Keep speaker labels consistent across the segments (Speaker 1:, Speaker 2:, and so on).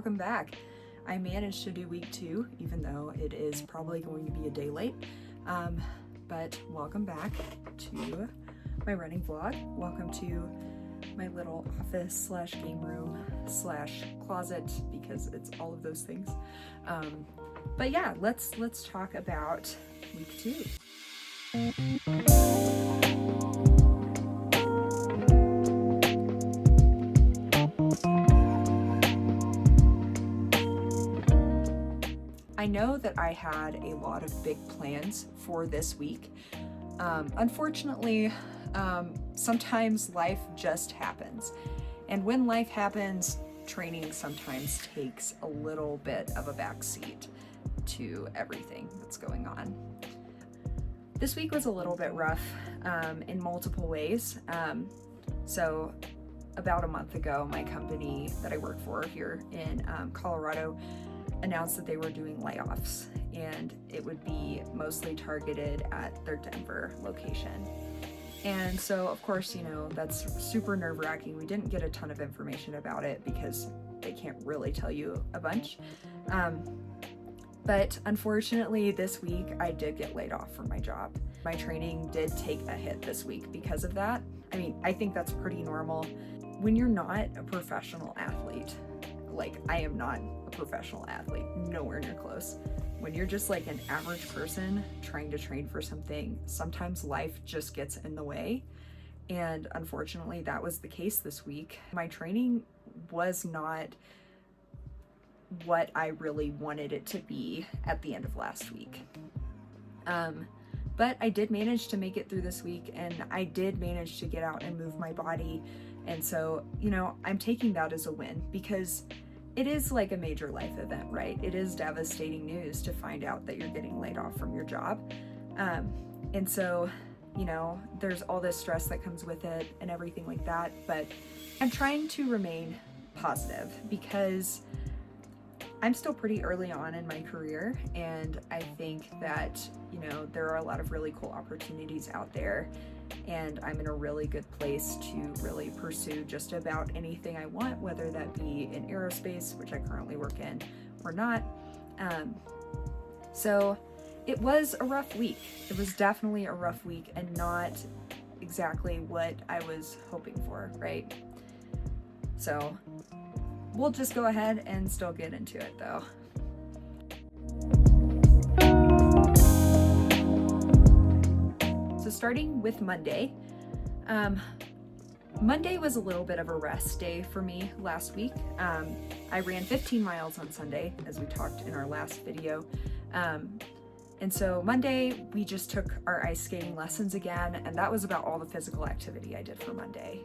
Speaker 1: welcome back. I managed to do week 2, even though it is probably going to be a day late. But welcome back to my running vlog. Welcome to my little office slash game room slash closet, because it's all of those things. But yeah, let's talk about week 2. I know that I had a lot of big plans for this week. Unfortunately, sometimes life just happens. And when life happens, training sometimes takes a little bit of a backseat to everything that's going on. This week was a little bit rough in multiple ways. So about a month ago, my company that I work for here in Colorado announced that they were doing layoffs, and it would be mostly targeted at their Denver location. And so, of course, you know, that's super nerve-wracking. We didn't get a ton of information about it because they can't really tell you a bunch. But unfortunately, this week I did get laid off from my job. My training did take a hit this week because of that. I mean, I think that's pretty normal. When you're not a professional athlete, like I am not a professional athlete, nowhere near close. When you're just like an average person trying to train for something, sometimes life just gets in the way. And unfortunately, that was the case this week. My training was not what I really wanted it to be at the end of last week. But I did manage to make it through this week, and I did manage to get out and move my body. And so, you know, I'm taking that as a win, because it is like a major life event, right? It is devastating news to find out that you're getting laid off from your job. And so, you know, there's all this stress that comes with it and everything like that. But I'm trying to remain positive because I'm still pretty early on in my career. And I think that, you know, there are a lot of really cool opportunities out there. And I'm in a really good place to really pursue just about anything I want, whether that be in aerospace, which I currently work in, or not. So it was a rough week. It was definitely a rough week and not exactly what I was hoping for, right? So we'll just go ahead and still get into it though. So starting with Monday, Monday was a little bit of a rest day for me last week. I ran 15 miles on Sunday, as we talked in our last video. And so Monday, we just took our ice skating lessons again, and that was about all the physical activity I did for Monday.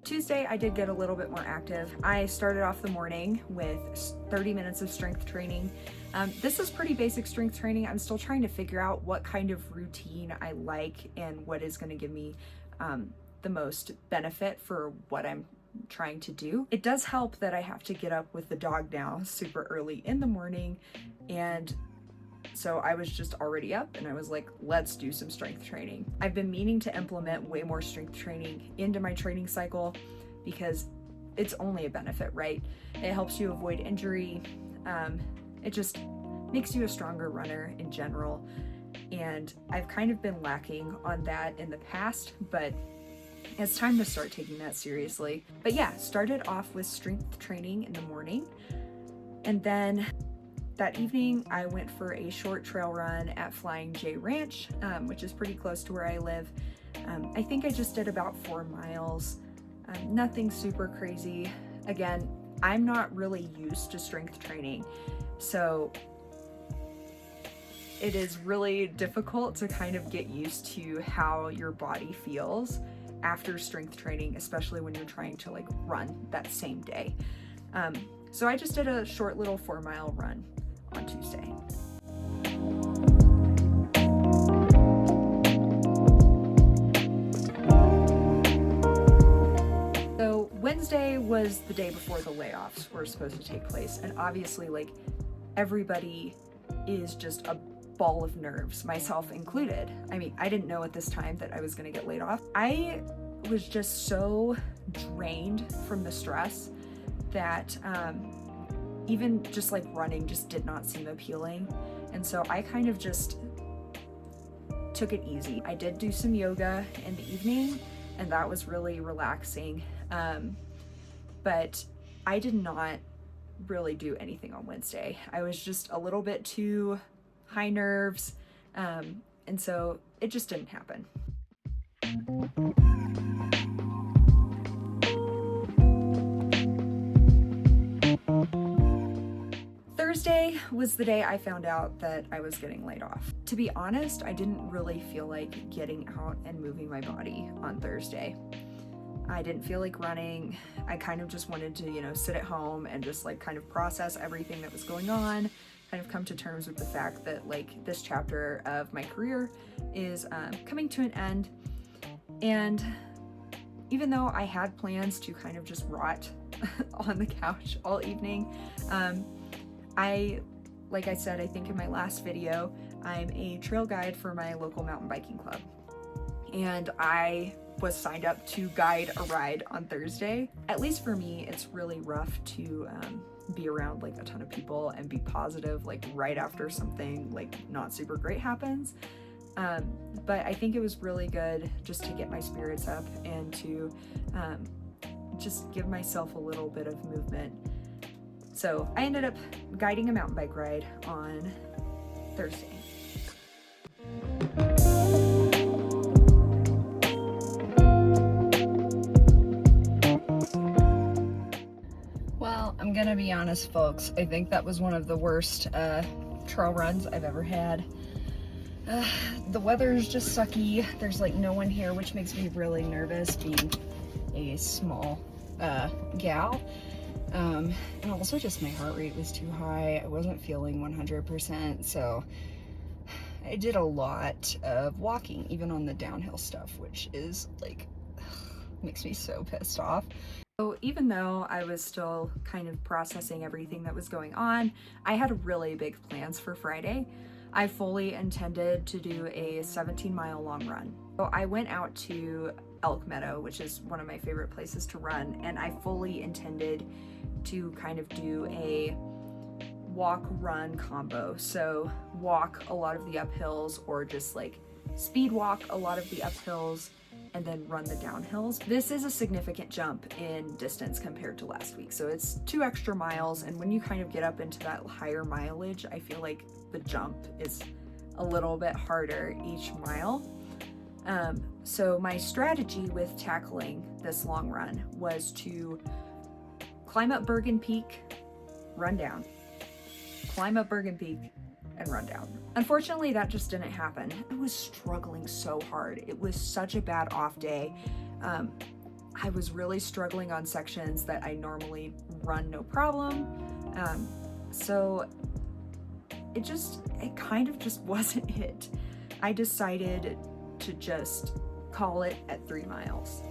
Speaker 1: Tuesday, I did get a little bit more active. I started off the morning with 30 minutes of strength training. This is pretty basic strength training. I'm still trying to figure out what kind of routine I like and what is going to give me the most benefit for what I'm trying to do. It does help that I have to get up with the dog now super early in the morning, and so I was just already up and I was like, let's do some strength training. I've been meaning to implement way more strength training into my training cycle because it's only a benefit, right? It helps you avoid injury. It just makes you a stronger runner in general. And I've kind of been lacking on that in the past, but it's time to start taking that seriously. But yeah, started off with strength training in the morning. And then that evening, I went for a short trail run at Flying J Ranch, which is pretty close to where I live. I think I just did about 4 miles, nothing super crazy. Again, I'm not really used to strength training, so it is really difficult to kind of get used to how your body feels after strength training, especially when you're trying to like run that same day. So I just did a short little 4-mile run on Tuesday. So Wednesday was the day before the layoffs were supposed to take place, and obviously like everybody is just ball of nerves, myself included. I mean, I didn't know at this time that I was gonna get laid off. I was just so drained from the stress that even just like running just did not seem appealing. And so I kind of just took it easy. I did do some yoga in the evening, and that was really relaxing. But I did not really do anything on Wednesday. I was just a little bit too high nerves, and so it just didn't happen. Thursday was the day I found out that I was getting laid off. To be honest, I didn't really feel like getting out and moving my body on Thursday. I didn't feel like running. I kind of just wanted to, sit at home and just like kind of process everything that was going on, kind of come to terms with the fact that like this chapter of my career is coming to an end. And even though I had plans to kind of just rot on the couch all evening, like I said, I think in my last video, I'm a trail guide for my local mountain biking club. And I was signed up to guide a ride on Thursday. At least for me, it's really rough to be around like a ton of people and be positive like right after something like not super great happens. But I think it was really good just to get my spirits up and to just give myself a little bit of movement. So I ended up guiding a mountain bike ride on Thursday. Well, I'm gonna be honest, folks. I think that was one of the worst trail runs I've ever had. The weather is just sucky. There's like no one here, which makes me really nervous being a small gal. And also just my heart rate was too high. I wasn't feeling 100%, so I did a lot of walking, even on the downhill stuff, which is like, makes me so pissed off. So even though I was still kind of processing everything that was going on, I had really big plans for Friday. I fully intended to do a 17-mile long run. So I went out to Elk Meadow, which is one of my favorite places to run, and I fully intended to kind of do a walk-run combo. So walk a lot of the uphills, or just like speed walk a lot of the uphills and then run the downhills. This is a significant jump in distance compared to last week. So it's 2 extra miles, and when you kind of get up into that higher mileage, I feel like the jump is a little bit harder each mile. So my strategy with tackling this long run was to climb up Bergen Peak, run down, climb up Bergen Peak, and run down. Unfortunately, that just didn't happen. I was struggling so hard. It was such a bad off day. I was really struggling on sections that I normally run no problem. So it kind of just wasn't it. I decided to just call it at 3 miles.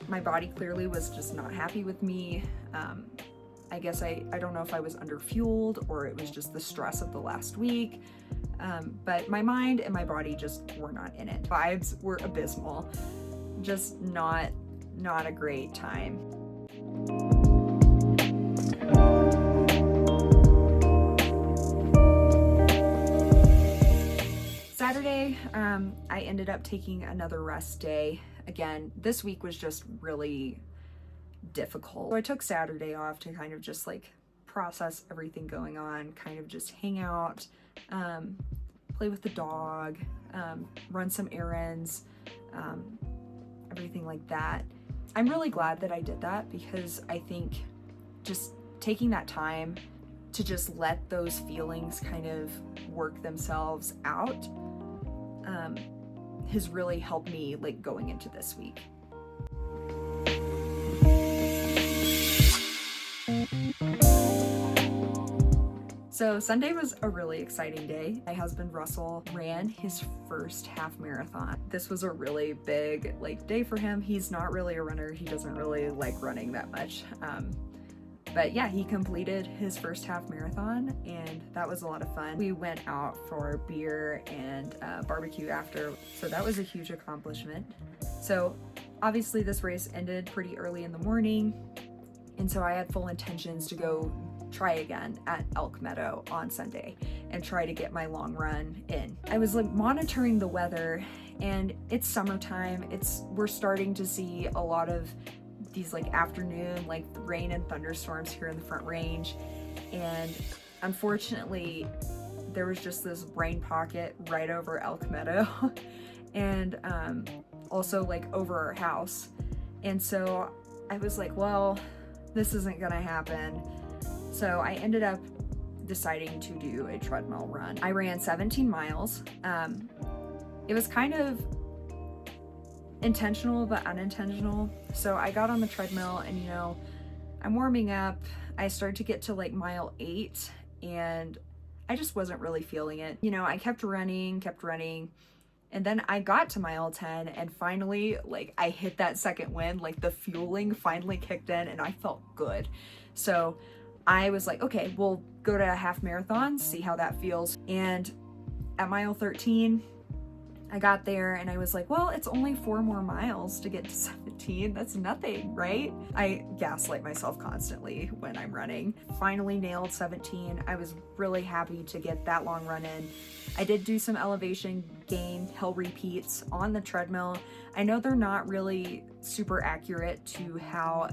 Speaker 1: My body clearly was just not happy with me. I guess I don't know if I was underfueled or it was just the stress of the last week, but my mind and my body just were not in it. Vibes were abysmal, just not a great time. Saturday, I ended up taking another rest day. Again, this week was just really difficult. So I took Saturday off to kind of just like process everything going on, kind of just hang out, play with the dog, run some errands, everything like that. I'm really glad that I did that, because I think just taking that time to just let those feelings kind of work themselves out has really helped me like going into this week. So Sunday was a really exciting day. My husband Russell ran his first half marathon. This was a really big day for him. He's not really a runner. He doesn't really like running that much. But yeah, he completed his first half marathon, and that was a lot of fun. We went out for beer and barbecue after, so that was a huge accomplishment. So obviously this race ended pretty early in the morning, and so I had full intentions to go try again at Elk Meadow on Sunday and try to get my long run in. I was like monitoring the weather, and it's summertime. We're starting to see a lot of these like afternoon like rain and thunderstorms here in the Front Range, and unfortunately there was just this rain pocket right over Elk Meadow and also like over our house. And so I was like, well, this isn't gonna happen. So I ended up deciding to do a treadmill run. I ran 17 miles. It was kind of intentional but unintentional. So I got on the treadmill and, you know, I'm warming up. I started to get to like mile 8 and I just wasn't really feeling it. You know, I kept running. And then I got to mile 10 and finally, like, I hit that second wind, like the fueling finally kicked in and I felt good. So I was like, okay, we'll go to a half marathon, see how that feels. And at mile 13, I got there and I was like, well, it's only 4 more miles to get to 17. That's nothing, right? I gaslight myself constantly when I'm running. Finally nailed 17. I was really happy to get that long run in. I did do some elevation gain hill repeats on the treadmill. I know they're not really super accurate to how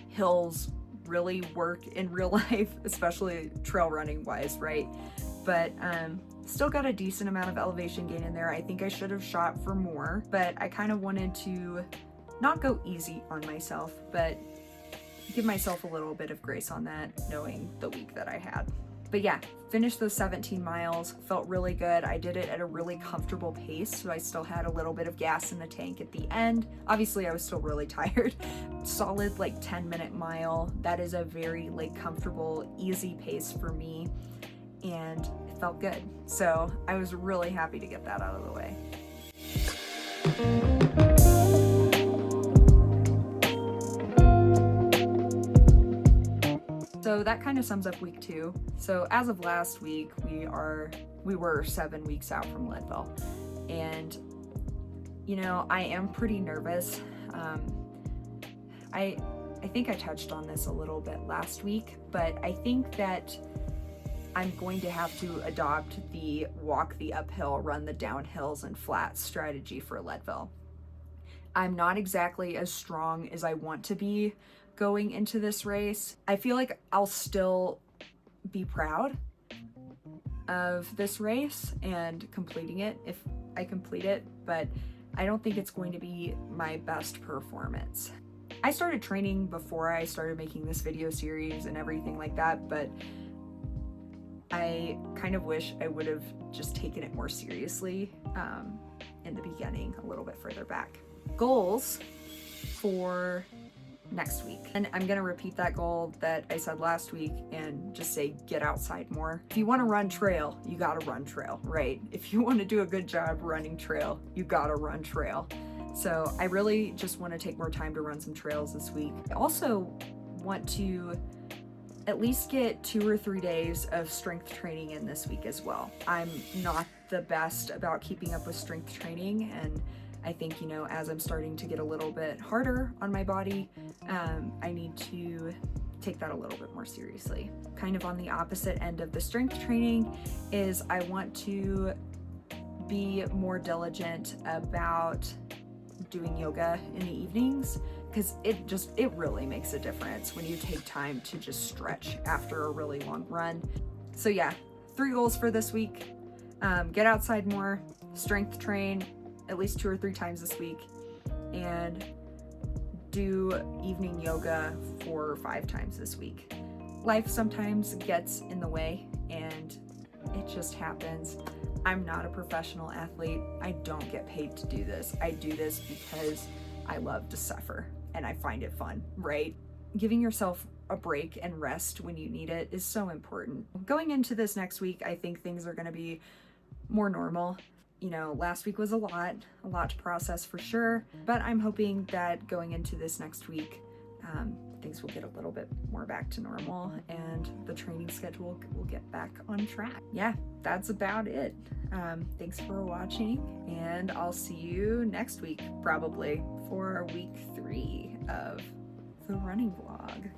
Speaker 1: hills really work in real life, especially trail running wise, right? But still got a decent amount of elevation gain in there. I think I should have shot for more, but I kind of wanted to not go easy on myself, but give myself a little bit of grace on that, knowing the week that I had. But yeah, finished those 17 miles, felt really good. I did it at a really comfortable pace, so I still had a little bit of gas in the tank at the end. Obviously, I was still really tired. Solid like 10-minute mile. That is a very like comfortable, easy pace for me, and it felt good. So I was really happy to get that out of the way. So that kind of sums up week 2. So as of last week, we were 7 weeks out from Leadville. And, you know, I am pretty nervous. I think I touched on this a little bit last week, but I think that I'm going to have to adopt the walk the uphill, run the downhills and flats strategy for Leadville. I'm not exactly as strong as I want to be going into this race. I feel like I'll still be proud of this race and completing it if I complete it, but I don't think it's going to be my best performance. I started training before I started making this video series and everything like that, but I kind of wish I would have just taken it more seriously in the beginning, a little bit further back. Goals for next week. And I'm gonna repeat that goal that I said last week and just say get outside more. If you wanna run trail, you gotta run trail, right? If you wanna do a good job running trail, you gotta run trail. So I really just wanna take more time to run some trails this week. I also want to at least get 2 or 3 days of strength training in this week as well. I'm not the best about keeping up with strength training, and I think, you know, as I'm starting to get a little bit harder on my body, I need to take that a little bit more seriously. Kind of on the opposite end of the strength training is I want to be more diligent about doing yoga in the evenings, because it really makes a difference when you take time to just stretch after a really long run. So yeah, 3 goals for this week. Get outside more, strength train at least 2 or 3 times this week, and do evening yoga 4 or 5 times this week. Life sometimes gets in the way and it just happens. I'm not a professional athlete. I don't get paid to do this. I do this because I love to suffer and I find it fun, right? Giving yourself a break and rest when you need it is so important. Going into this next week, I think things are gonna be more normal. You know, last week was a lot to process for sure, but I'm hoping that going into this next week, things will get a little bit more back to normal and the training schedule will get back on track. Yeah, that's about it. Thanks for watching, and I'll see you next week, probably, for week 3 of the running vlog.